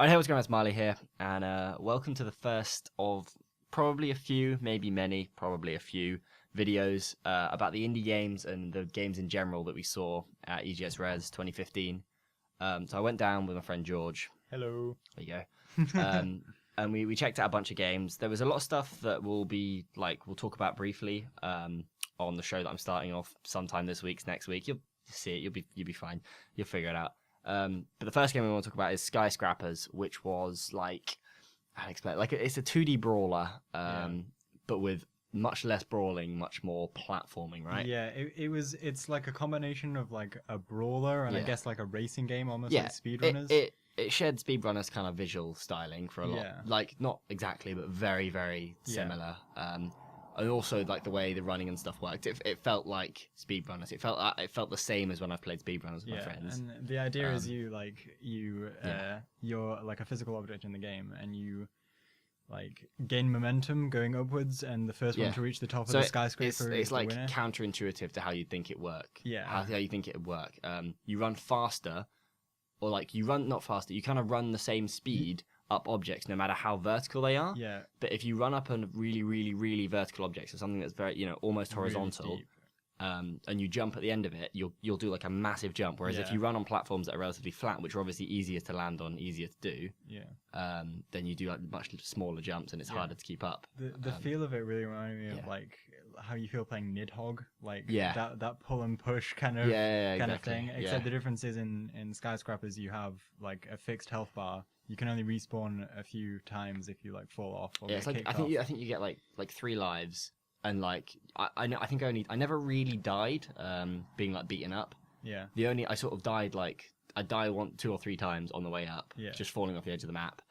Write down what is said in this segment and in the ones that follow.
Alright, hey, what's going on? It's Marley here, and welcome to the first of probably a few, maybe many, probably a few videos about the indie games and the games in general that we saw at EGXRezzed 2015. So I went down with my friend George. Hello. There you go. And we checked out a bunch of games. There was a lot of stuff that we'll talk about briefly on the show that I'm starting off sometime this week, next week. You'll see it. You'll be fine. You'll figure it out. But the first game we want to talk about is Skyscrapers, which was it's a 2D brawler, but with much less brawling, much more platforming, right? Yeah, it's like a combination of like a brawler and I guess like a racing game, almost like speedrunners. It shared speedrunners kind of visual styling for a lot. Like not exactly, but very, very similar. And also like the way the running and stuff worked, it felt like speedrunners. It felt the same as when I've played speedrunners with my friends. And the idea is you're like a physical object in the game, and you like gain momentum going upwards, and the first one to reach the top of the skyscraper it's is like the winner. Counterintuitive to how you think it work. Yeah, how you think it would work. You run faster, or like you run not faster. You kind of run the same speed up objects, no matter how vertical they are. Yeah. But if you run up a really, really, really vertical object, so something that's very, almost horizontal, really and you jump at the end of it, you'll do like a massive jump. Whereas if you run on platforms that are relatively flat, which are obviously easier to land on, easier to do, then you do like much smaller jumps, and it's harder to keep up. The feel of it really reminded me of like how you feel playing Nidhogg, like that pull and push kind of thing. Except the difference is in Skyscrapers you have like a fixed health bar. You can only respawn a few times if you like fall off. Or it's like I think you get like 3 lives, and like I never really died being like beaten up. Yeah. I sort of died I died 2 or 3 times on the way up, just falling off the edge of the map,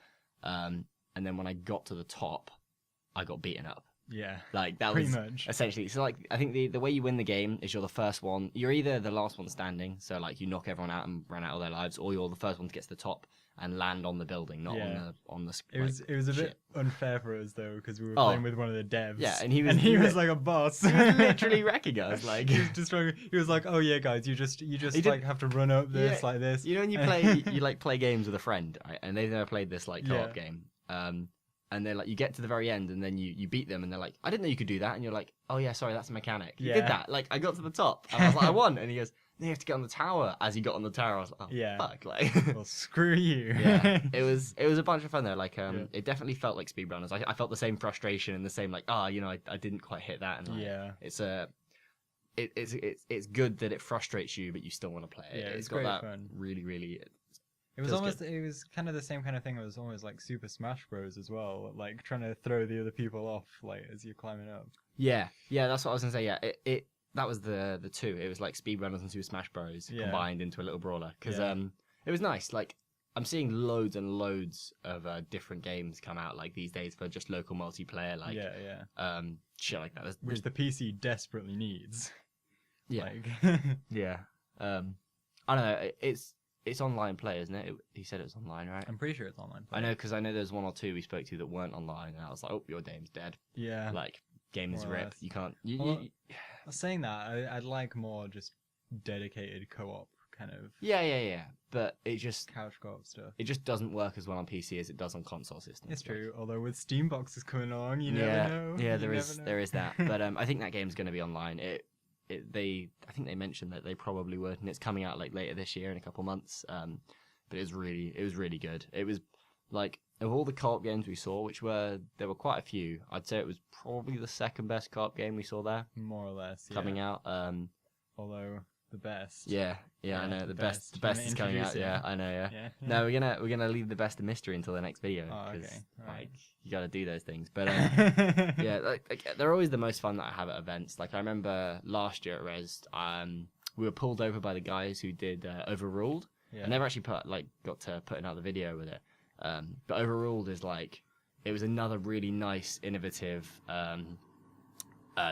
and then when I got to the top, I got beaten up. Yeah, like that pretty was much. Essentially. So like I think the way you win the game is you're the first one. You're either the last one standing, so like you knock everyone out and run out of their lives, or you're the first one to get to the top and land on the building, not on the. It was a bit unfair for us though, because we were playing with one of the devs. Yeah, and he was like a boss. He was literally wrecking us. Like he was destroying. He was like, "Oh yeah, guys, you just like have to run up this like this." You know when you play games with a friend, right? And they've never played this like co-op game. And they're like, you get to the very end, and then you beat them, and they're like, I didn't know you could do that. And you're like, oh yeah, sorry, that's a mechanic. You did that. Like, I got to the top, and I was like, I won. And he goes, no, you have to get on the tower. As he got on the tower, I was like, oh, fuck. Like, well, screw you. It was a bunch of fun though. Like, it definitely felt like speedrunners. I felt the same frustration and the same like, I didn't quite hit that. And like, it's good that it frustrates you, but you still want to play it. Yeah, it's got that fun. Really, really. It was kind of the same kind of thing. It was almost like Super Smash Bros. As well, like trying to throw the other people off, like as you're climbing up. Yeah, that's what I was gonna say. Yeah, that was the two. It was like Speedrunners and Super Smash Bros. Combined into a little brawler, because it was nice. Like I'm seeing loads and loads of different games come out like these days for just local multiplayer, like shit like that. Which the PC desperately needs. Yeah, like, I don't know. It's online play, isn't it? He said it was online, right? I'm pretty sure it's online play. I know, because I know there's 1 or 2 we spoke to that weren't online, and I was like, oh, your game's dead. Yeah. Like, game is ripped. You can't... Saying that, I'd like more just dedicated co-op kind of... Yeah. But it just... couch co-op stuff. It just doesn't work as well on PC as it does on console systems. It's true, although with Steam boxes coming along, you never know. Yeah, there is that. But I think that game's going to be online. I think they mentioned that they probably would, and it's coming out like later this year in a couple months. But it was really good. It was like, of all the co-op games we saw, there were quite a few, I'd say it was probably the second best co-op game we saw there, more or less, coming out. Although the best. Yeah, I know the best is coming out. Yeah, I know. Yeah. No, we're gonna leave the best of mystery until the next video. Oh, okay. Like you got to do those things. But yeah, like they're always the most fun that I have at events. Like I remember last year at Rezzed, we were pulled over by the guys who did Overruled. I never actually got to put another video with it. But Overruled is like, it was another really nice, innovative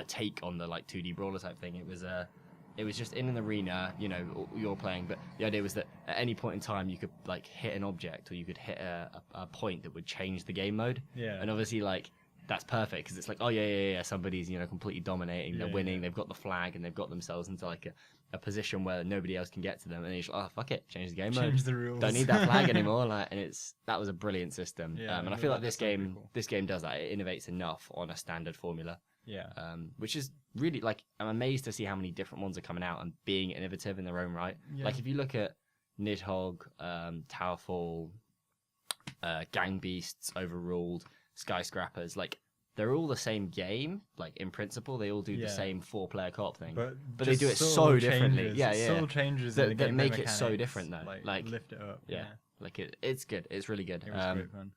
take on the like 2D brawler type thing. It was just in an arena, you're playing, but the idea was that at any point in time you could like hit an object, or you could hit a point that would change the game mode. Yeah. And obviously like that's perfect, because it's like, oh yeah, somebody's completely dominating, they're winning, they've got the flag, and they've got themselves into like a position where nobody else can get to them, and he's like, oh fuck it, change the game Change mode. the rules. Don't need that flag anymore. Like, and that was a brilliant system. Yeah, and I feel like this game does that. It innovates enough on a standard formula. Yeah. Which is really, like, I'm amazed to see how many different ones are coming out and being innovative in their own right. Yeah. Like, if you look at Nidhogg, Towerfall, Gang Beasts, Overruled, Skyscrapers, like, they're all the same game, like, in principle. They all do the same 4-player co-op thing. But they do it so differently. Yeah. Subtle changes that make it so different, though. Like lift it up. Yeah. Like, it's good. It's really good. It was great fun.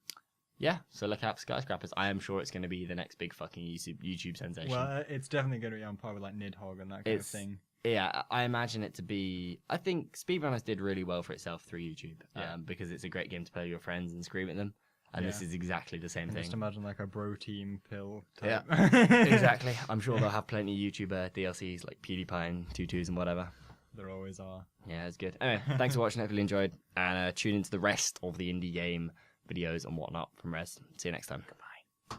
Yeah, so look out for Skyscrapers. I am sure it's going to be the next big fucking YouTube sensation. Well, it's definitely going to be on par with, like, Nidhogg and that kind of thing. Yeah, I imagine it to be... I think Speedrunners did really well for itself through YouTube. Because it's a great game to play with your friends and scream at them. And this is exactly the same thing. Just imagine like a bro team pill type. Yeah, exactly. I'm sure they'll have plenty of YouTuber DLCs like PewDiePie and Tutus and whatever. There always are. Yeah, it's good. Anyway, thanks for watching. Hopefully you enjoyed. And tune into the rest of the indie game videos and whatnot from Rezzed. See you next time. Goodbye.